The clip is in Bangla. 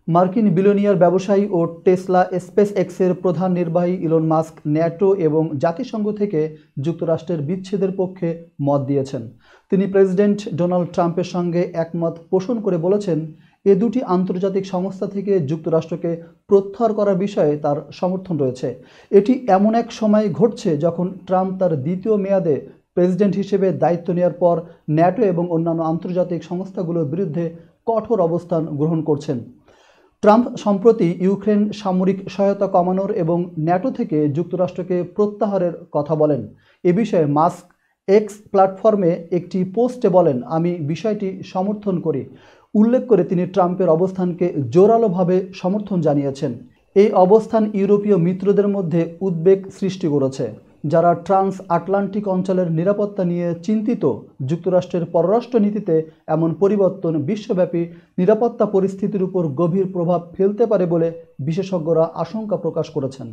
মার্কিন বিলিয়নিয়ার ব্যবসায়ী ও টেসলা স্পেস এক্সের প্রধান নির্বাহী ইলন মাস্ক ন্যাটো এবং জাতিসংঘ থেকে যুক্তরাষ্ট্রের বিচ্ছেদের পক্ষে মত দিয়েছেন। তিনি প্রেসিডেন্ট ডোনাল্ড ট্রাম্পের সঙ্গে একমত পোষণ করে বলেছেন, এ দুটি আন্তর্জাতিক সংস্থা থেকে যুক্তরাষ্ট্রকে প্রত্যাহার করার বিষয়ে তার সমর্থন রয়েছে। এটি এমন এক সময় ঘটছে যখন ট্রাম্প তার দ্বিতীয় মেয়াদে প্রেসিডেন্ট হিসেবে দায়িত্ব নেওয়ার পর ন্যাটো এবং অন্যান্য আন্তর্জাতিক সংস্থাগুলোর বিরুদ্ধে কঠোর অবস্থান গ্রহণ করছেন। ট্রাম্প সম্প্রতি ইউক্রেন সামরিক সহায়তা কমানোর এবং ন্যাটো থেকে যুক্তরাষ্ট্রকে প্রত্যাহারের কথা বলেন। এ বিষয়ে মাস্ক এক্স প্ল্যাটফর্মে একটি পোস্টে বলেন, আমি বিষয়টি সমর্থন করি। উল্লেখ করে তিনি ট্রাম্পের অবস্থানকে জোরালোভাবে সমর্থন জানিয়েছেন। এই অবস্থান ইউরোপীয় মিত্রদের মধ্যে উদ্বেগ সৃষ্টি করেছে, যারা ট্রান্স আটলান্টিক অঞ্চলের নিরাপত্তা নিয়ে চিন্তিত। যুক্তরাষ্ট্রের পররাষ্ট্র নীতিতে এমন পরিবর্তন বিশ্বব্যাপী নিরাপত্তা পরিস্থিতির উপর গভীর প্রভাব ফেলতে পারে বলে বিশেষজ্ঞরা আশঙ্কা প্রকাশ করেছেন।